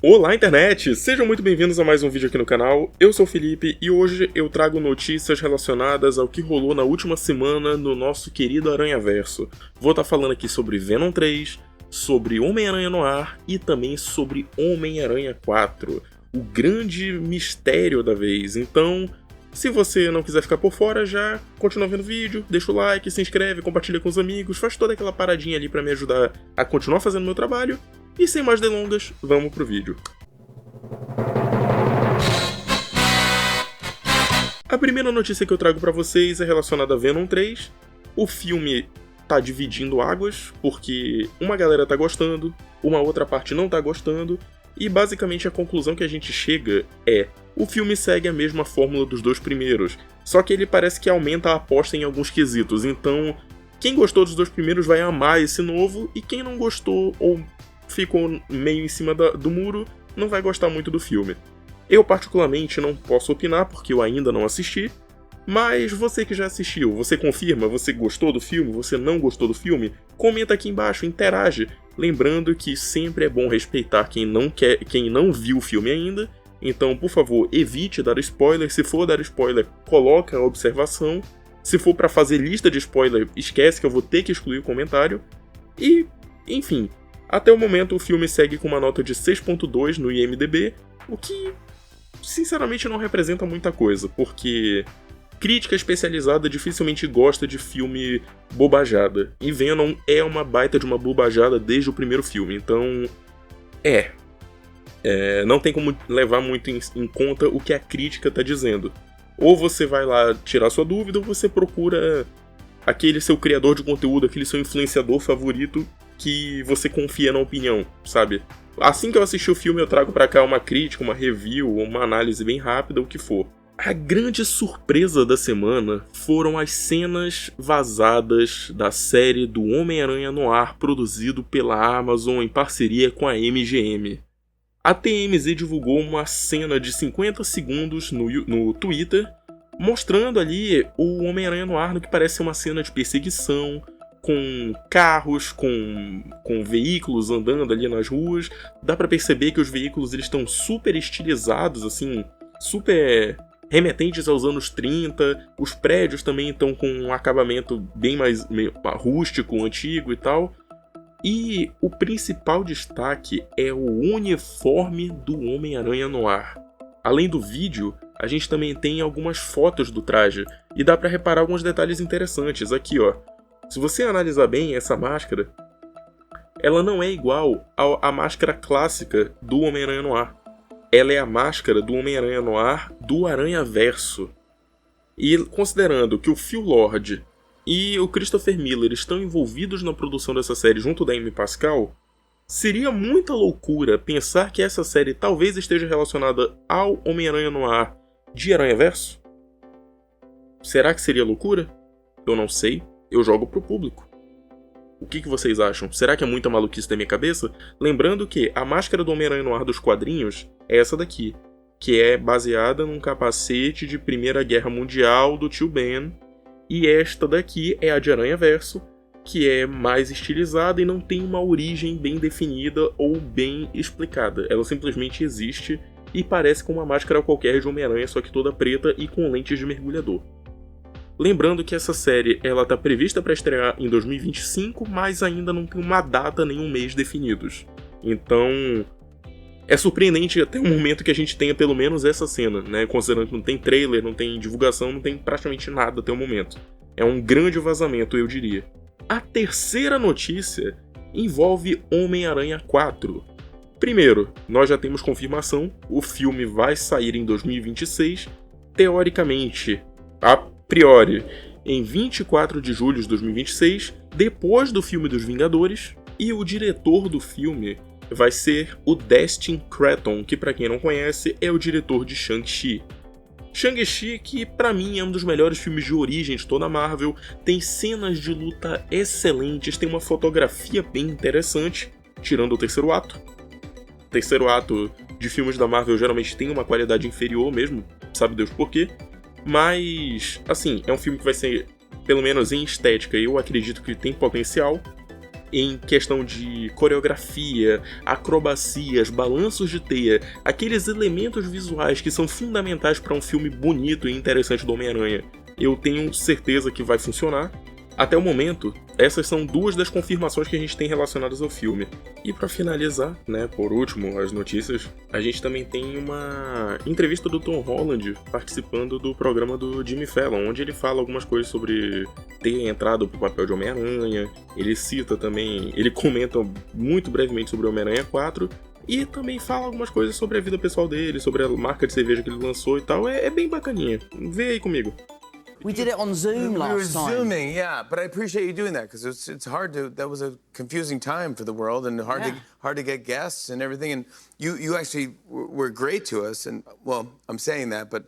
Olá, internet! Sejam muito bem-vindos a mais um vídeo aqui no canal. Eu sou o Felipe e hoje eu trago notícias relacionadas ao que rolou na última semana no nosso querido Aranhaverso. Vou estar falando aqui sobre Venom 3, sobre Homem-Aranha Noir e também sobre Homem-Aranha 4, o grande mistério da vez. Então, se você não quiser ficar por fora, já continua vendo o vídeo, deixa o like, se inscreve, compartilha com os amigos, faz toda aquela paradinha ali pra me ajudar a continuar fazendo meu trabalho. E sem mais delongas, vamos pro vídeo. A primeira notícia que eu trago pra vocês é relacionada a Venom 3. O filme tá dividindo águas, porque uma galera tá gostando, uma outra parte não tá gostando, e basicamente a conclusão que a gente chega é: o filme segue a mesma fórmula dos dois primeiros, só que ele parece que aumenta a aposta em alguns quesitos, então quem gostou dos dois primeiros vai amar esse novo, e quem não gostou ou ficou meio em cima do muro não vai gostar muito do filme. Eu particularmente não posso opinar porque eu ainda não assisti, mas você que já assistiu, você confirma? Você gostou do filme? Você não gostou do filme? Comenta aqui embaixo, interage. Lembrando que sempre é bom respeitar quem não viu o filme ainda, então por favor evite dar spoiler. Se for dar spoiler, coloca a observação. Se for para fazer lista de spoiler, esquece que eu vou ter que excluir o comentário. E, enfim, até o momento o filme segue com uma nota de 6.2 no IMDb, o que sinceramente não representa muita coisa, porque crítica especializada dificilmente gosta de filme bobajada, e Venom é uma baita de uma bobajada desde o primeiro filme, então não tem como levar muito em conta o que a crítica tá dizendo. Ou você vai lá tirar sua dúvida, ou você procura aquele seu criador de conteúdo, aquele seu influenciador favorito que você confia na opinião, sabe? Assim que eu assistir o filme eu trago pra cá uma crítica, uma review, uma análise bem rápida, o que for. A grande surpresa da semana foram as cenas vazadas da série do Homem-Aranha Noir produzido pela Amazon em parceria com a MGM. A TMZ divulgou uma cena de 50 segundos no Twitter, mostrando ali o Homem-Aranha Noir no que parece ser uma cena de perseguição, com carros, com veículos andando ali nas ruas. Dá pra perceber que os veículos eles estão super estilizados, assim, super remetentes aos anos 30. Os prédios também estão com um acabamento bem mais rústico, antigo e tal. E o principal destaque é o uniforme do Homem-Aranha Noir. Além do vídeo, a gente também tem algumas fotos do traje, e dá pra reparar alguns detalhes interessantes. Aqui, ó. Se você analisar bem essa máscara, ela não é igual à máscara clássica do Homem-Aranha Noir. Ela é a máscara do Homem-Aranha Noir do Aranhaverso. E considerando que o Phil Lord e o Christopher Miller estão envolvidos na produção dessa série junto da Amy Pascal, seria muita loucura pensar que essa série talvez esteja relacionada ao Homem-Aranha Noir de Aranhaverso? Será que seria loucura? Eu não sei. Eu jogo pro público. O que vocês acham? Será que é muita maluquice da minha cabeça? Lembrando que a máscara do Homem-Aranha Noir dos quadrinhos é essa daqui, que é baseada num capacete de Primeira Guerra Mundial do tio Ben, e esta daqui é a de Aranhaverso, que é mais estilizada e não tem uma origem bem definida ou bem explicada. Ela simplesmente existe e parece com uma máscara qualquer de Homem-Aranha, só que toda preta e com lentes de mergulhador. Lembrando que essa série ela está prevista para estrear em 2025, mas ainda não tem uma data nem um mês definidos. Então, é surpreendente até o momento que a gente tenha pelo menos essa cena, né? Considerando que não tem trailer, não tem divulgação, não tem praticamente nada até o momento. É um grande vazamento, eu diria. A terceira notícia envolve Homem-Aranha 4. Primeiro, nós já temos confirmação, o filme vai sair em 2026, teoricamente, a priori, em 24 de julho de 2026, depois do filme dos Vingadores, e o diretor do filme vai ser o Destin Cretton, que pra quem não conhece é o diretor de Shang-Chi. Shang-Chi, que pra mim é um dos melhores filmes de origem de toda a Marvel, tem cenas de luta excelentes, tem uma fotografia bem interessante, tirando o terceiro ato. O terceiro ato de filmes da Marvel geralmente tem uma qualidade inferior mesmo, sabe Deus por quê. Mas, assim, é um filme que vai ser, pelo menos em estética, eu acredito que tem potencial. em questão de coreografia, acrobacias, balanços de teia, aqueles elementos visuais que são fundamentais para um filme bonito e interessante do Homem-Aranha. Eu tenho certeza que vai funcionar. Até o momento, essas são duas das confirmações que a gente tem relacionadas ao filme. E pra finalizar, né, por último, as notícias, a gente também tem uma entrevista do Tom Holland participando do programa do Jimmy Fallon, onde ele fala algumas coisas sobre ter entrado pro papel de Homem-Aranha. Ele cita também, ele comenta muito brevemente sobre o Homem-Aranha 4, e também fala algumas coisas sobre a vida pessoal dele, sobre a marca de cerveja que ele lançou e tal. É bem bacaninha. Vê aí comigo. We did it on Zoom last time. We were Zooming, yeah, but I appreciate you doing that because it's hard to. That was a confusing time for the world and hard to get guests and everything. And you actually were great to us. And well, I'm saying that, but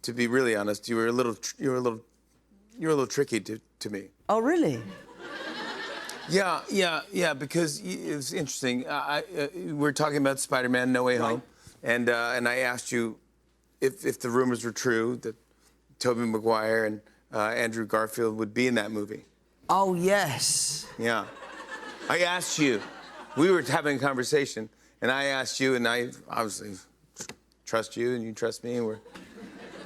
to be really honest, you were a little tricky to me. Oh, really? Yeah. Because it was interesting. We're talking about Spider-Man: No Way Home, and I asked you if the rumors were true that Tobey Maguire and Andrew Garfield would be in that movie. Oh, yes. Yeah. I asked you. We were having a conversation, and I asked you, and I obviously trust you, and you trust me, and we're...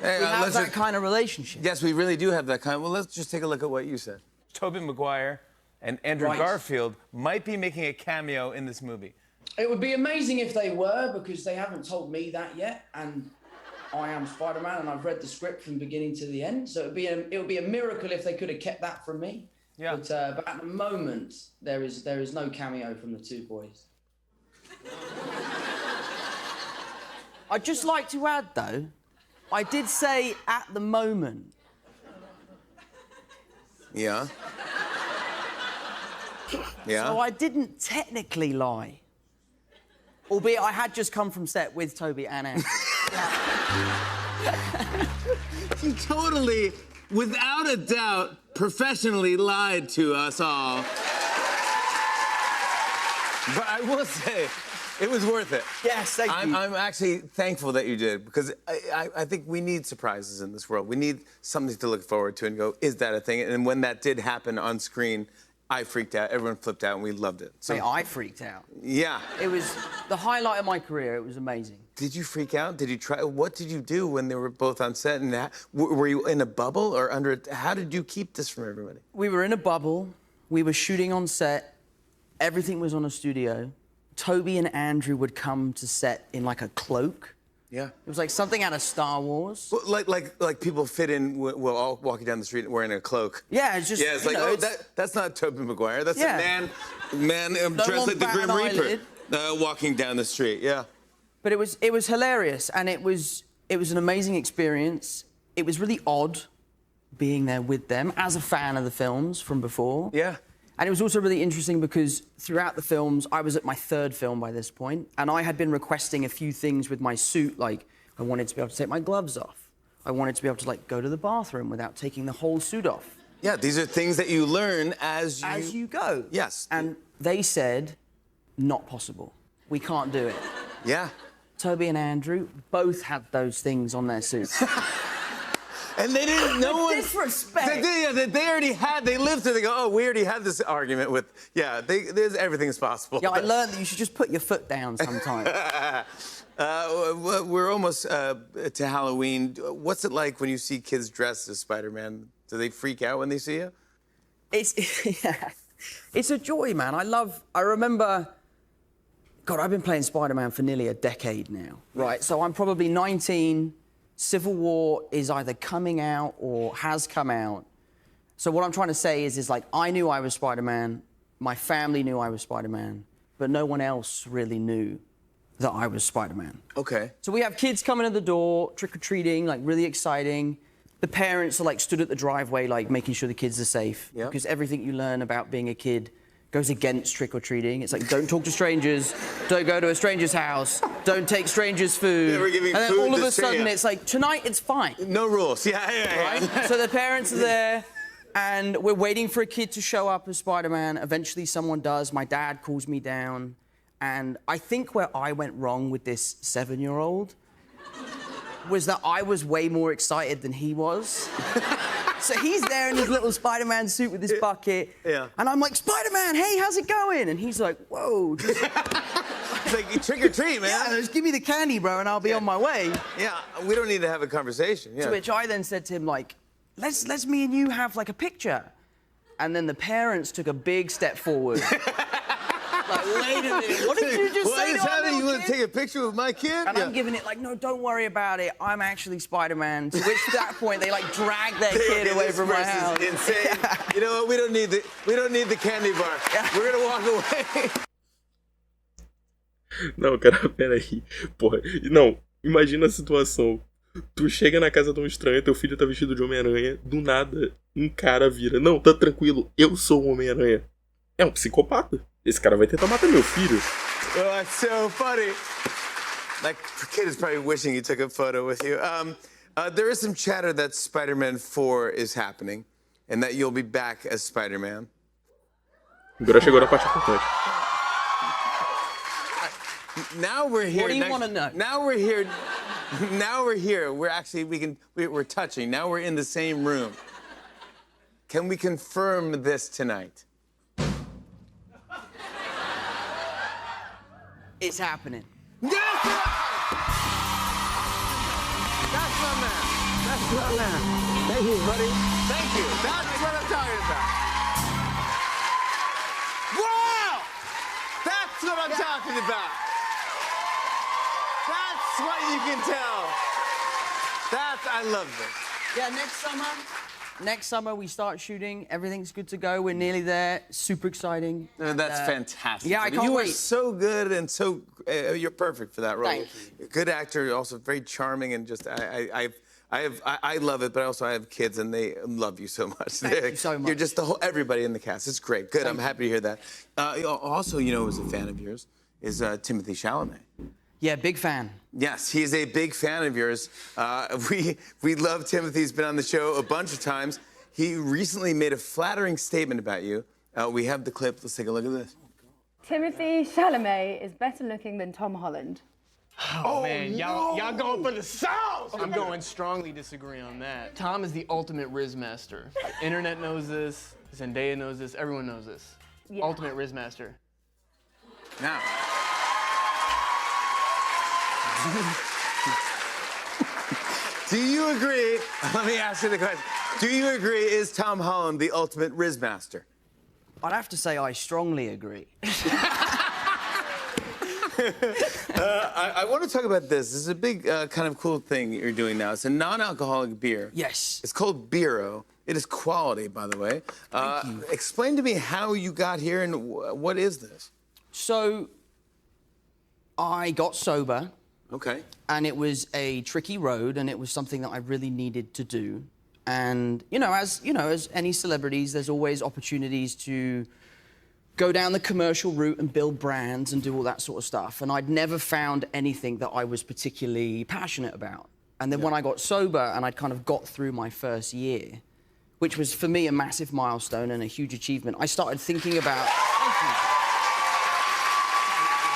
We have that kind of relationship. Yes, we really do have that kind. Well, let's just take a look at what you said. Tobey Maguire and Andrew Garfield might be making a cameo in this movie. It would be amazing if they were, because they haven't told me that yet, and I am Spider-Man, and I've read the script from beginning to the end. So it would be a miracle if they could have kept that from me. Yeah. But at the moment, there is no cameo from the two boys. I'd just like to add, though, I did say at the moment. Yeah. Yeah. So I didn't technically lie. Albeit I had just come from set with Toby and Andrew. You totally, without a doubt, professionally lied to us all. But I will say, it was worth it. Yes, thank you. I'm actually thankful that you did, because I think we need surprises in this world. We need something to look forward to and go, is that a thing? And when that did happen on screen, I freaked out, everyone flipped out, and we loved it. So, Mate, I freaked out. Yeah. It was the highlight of my career. It was amazing. Did you freak out? Did you try? What did you do when they were both on set? And were you in a bubble or under? How did you keep this from everybody? We were in a bubble. We were shooting on set. Everything was on a studio. Toby and Andrew would come to set in like a cloak. Yeah. It was like something out of Star Wars. Well, like people fit in while all walking down the street wearing a cloak. Yeah, it's just. Yeah, it's like, know, that's not Tobey Maguire. That's a man dressed like the Grim Reaper walking down the street. Yeah. But it was hilarious, and it was an amazing experience. It was really odd being there with them as a fan of the films from before. Yeah. And it was also really interesting because throughout the films, I was at my third film by this point, and I had been requesting a few things with my suit, like I wanted to be able to take my gloves off. I wanted to be able to like go to the bathroom without taking the whole suit off. Yeah, these are things that you learn as you go. Yes. And they said, not possible. We can't do it. Yeah. Toby and Andrew both had those things on their suits. And they didn't know. Disrespect. They already had. They lived through. They go, oh, we already had this argument with. Yeah, there's everything's possible. Yeah, I learned that you should just put your foot down sometimes. We're almost to Halloween. What's it like when you see kids dressed as Spider-Man? Do they freak out when they see you? It's a joy, man. I remember. God, I've been playing Spider-Man for nearly a decade now. Right, so I'm probably 19. Civil War is either coming out or has come out. So what I'm trying to say is like, I knew I was Spider-Man, my family knew I was Spider-Man, but no one else really knew that I was Spider-Man. Okay. So we have kids coming in the door, trick-or-treating, like really exciting. The parents are like stood at the driveway, like making sure the kids are safe. Yeah. Because everything you learn about being a kid goes against trick-or-treating. It's like, don't talk to strangers, don't go to a stranger's house, don't take strangers' food. Yeah, we're giving and then food all of to a sudden, Santa. it's like, tonight it's fine. No rules. Yeah. Right? So the parents are there, and we're waiting for a kid to show up as Spider-Man. Eventually, someone does. My dad calls me down. And I think where I went wrong with this 7-year-old was that I was way more excited than he was. So he's there in his little Spider-Man suit with his bucket. Yeah. And I'm like, Spider-Man, hey, how's it going? And he's like, whoa. Just... It's like, trick or treat, man. Yeah, just give me the candy, bro, and I'll be on my way. Yeah, we don't need to have a conversation. Yeah. To which I then said to him, like, let's me and you have, like, a picture. And then the parents took a big step forward. Like, wait a minute, what did you just say to our little You want to kid? take a picture with my kid? And I'm giving it like, no, don't worry about it. I'm actually Spider-Man. To which at that point they like drag their kid away from my house. Insane. You know what? We don't need the candy bar. We're gonna walk away. Não, cara, peraí. Porra, não, imagina a situação. Tu chega na casa de um estranho, teu filho tá vestido de Homem-Aranha, do nada, um cara vira. Não, tá tranquilo, eu sou o Homem-Aranha. É um psicopata. Esse cara vai tentar matar meu filho. Oh, that's so funny. That kid is probably wishing he took a photo with you. There is some chatter that Spider-Man 4 is happening, and that you'll be back as Spider-Man. Agora chegou na parte importante. Now we're here. What do you want to know? Now we're here. Now we're here. We're actually we're touching. Now we're in the same room. Can we confirm this tonight? It's happening. Yes! That's my man. That's my man. Thank you, buddy. Thank you. That's what I'm talking about. Wow! That's what I'm talking about. That's what you can tell. I love this. Yeah, next summer we start shooting. Everything's good to go. We're nearly there. Super exciting. That's fantastic. Yeah, I can't you wait. are so good and so you're perfect for that role. Thank you. Good actor, also very charming, and just I love it. But also I have kids and they love you so much. Thank you so much. You're just everybody in the cast. It's great. Good. I'm happy to hear that. Also, who's a fan of yours is Timothée Chalamet. Yeah, big fan. Yes, he's a big fan of yours. We love Timothy. He's been on the show a bunch of times. He recently made a flattering statement about you. We have the clip. Let's take a look at this. Timothée Chalamet is better looking than Tom Holland. Oh man, y'all going for the sauce! I'm going strongly disagree on that. Tom is the ultimate Riz master. The internet knows this, Zendaya knows this, everyone knows this. Yeah. Ultimate Riz master. Now. Do you agree? Let me ask you the question. Do you agree, is Tom Holland the ultimate Riz master? I'd have to say I strongly agree. I want to talk about this. This is a big kind of cool thing you're doing now. It's a non-alcoholic beer. Yes. It's called Beero. It is quality, by the way. Thank you. Explain to me how you got here and what is this? So, I got sober. Okay. And it was a tricky road, and it was something that I really needed to do. And, as any celebrities, there's always opportunities to go down the commercial route and build brands and do all that sort of stuff. And I'd never found anything that I was particularly passionate about. And then when I got sober and I'd kind of got through my first year, which was for me a massive milestone and a huge achievement, I started thinking about...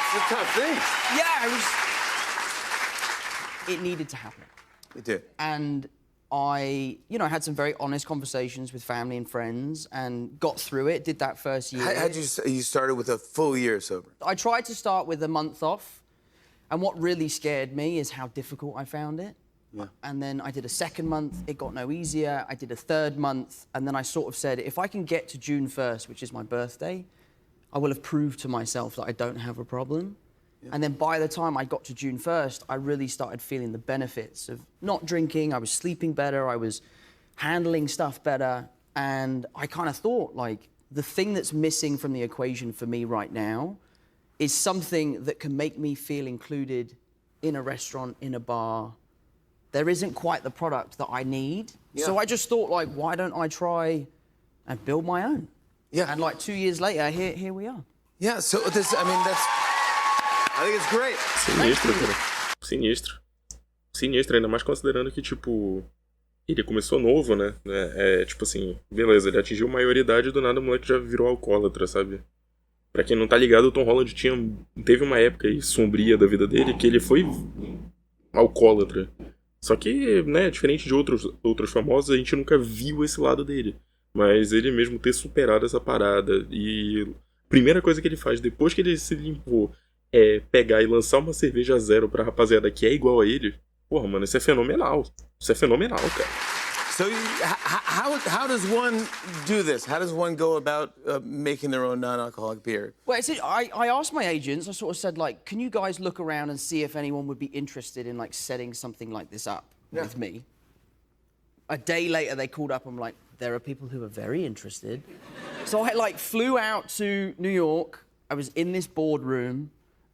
It's a tough thing. Yeah, it needed to happen. It did. And I, had some very honest conversations with family and friends and got through it, did that first year. How'd you started with a full year sober? I tried to start with a month off. And what really scared me is how difficult I found it. Yeah. And then I did a second month, it got no easier. I did a third month, and then I sort of said, if I can get to June 1st, which is my birthday, I will have proved to myself that I don't have a problem. Yeah. And then by the time I got to June 1st, I really started feeling the benefits of not drinking. I was sleeping better. I was handling stuff better. And I kind of thought, like, the thing that's missing from the equation for me right now is something that can make me feel included in a restaurant, in a bar. There isn't quite the product that I need. Yeah. So I just thought, like, why don't I try and build my own? Yeah. And like 2 years later, here we are. Yeah, so this, I think it's great. Sinistro, cara. Sinistro. Sinistro, ainda mais considerando que, tipo, ele começou novo, né? Tipo assim, beleza, ele atingiu maioridade e do nada o moleque já virou alcoólatra, sabe? Pra quem não tá ligado, o Tom Holland teve uma época aí sombria da vida dele que ele foi alcoólatra, Só que, né, diferente de outros famosos, a gente nunca viu esse lado dele. Mas ele mesmo ter superado essa parada. E a primeira coisa que ele faz depois que ele se limpou é pegar e lançar uma cerveja zero pra rapaziada que é igual a ele. Porra, mano, isso é fenomenal. Isso é fenomenal, cara. So how does one do this? How does one go about making their own non-alcoholic beer? Well, I asked my agents, I sort of said, like, can you guys look around and see if anyone would be interested in, like, setting something like this up with me? A day later, they called up, I'm like, there are people who are very interested. So I, like, flew out to New York. I was in this boardroom,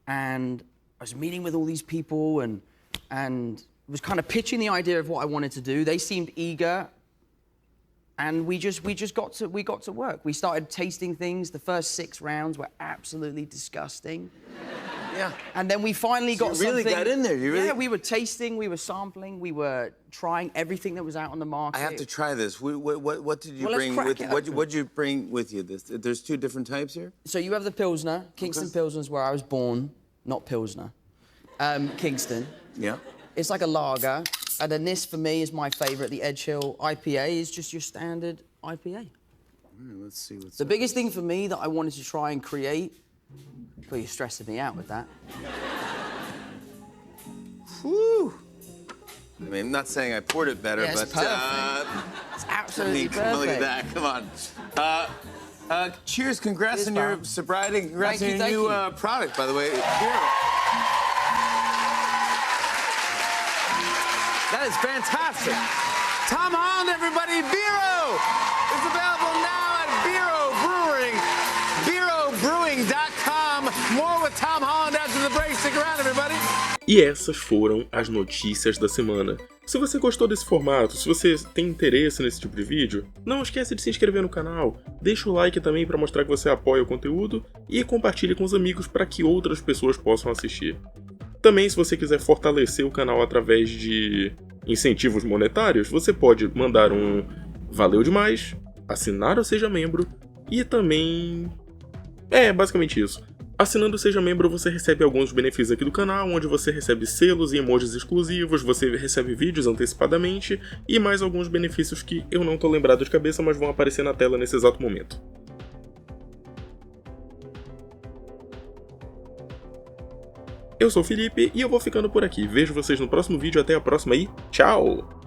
and I was meeting with all these people, and was kind of pitching the idea of what I wanted to do. They seemed eager, and we got to work. We started tasting things. The first 6 rounds were absolutely disgusting. Yeah. And then we finally got you really something. got in there. You really. Yeah, we were tasting, we were sampling, we were trying everything that was out on the market. I have to try this. What did you Well, let's bring crack with? it What'd open. you bring with you? There's 2 different types here. So you have the Pilsner. Kingston Pilsner's where I was born, not Pilsner. Kingston. Yeah. It's like a lager. And then this, for me, is my favorite. The Edge Hill IPA is just your standard IPA. Let's see what's The biggest thing for me that I wanted to try and create... Well, you're stressing me out with that. Whew. I mean, I'm not saying I poured it better, Yeah, it's but perfect. It's absolutely come on, look at perfect. that. Come on. Cheers! Congrats on your sobriety. Congrats on your Thank new you. product, by the way. Beer. That is fantastic. Tom Holland, everybody. Beero is available now at Beero Brewing. BeeroBrewing.com. More with Tom Holland after the break. Stick around, everybody. E essas foram as notícias da semana. Se você gostou desse formato, se você tem interesse nesse tipo de vídeo, não esquece de se inscrever no canal, deixa o like também para mostrar que você apoia o conteúdo e compartilhe com os amigos para que outras pessoas possam assistir. Também, se você quiser fortalecer o canal através de incentivos monetários, você pode mandar um valeu demais, assinar o Seja Membro e também... basicamente isso. Assinando o Seja Membro, você recebe alguns benefícios aqui do canal, onde você recebe selos e emojis exclusivos, você recebe vídeos antecipadamente e mais alguns benefícios que eu não tô lembrado de cabeça, mas vão aparecer na tela nesse exato momento. Eu sou o Felipe e eu vou ficando por aqui. Vejo vocês no próximo vídeo. Até a próxima e tchau!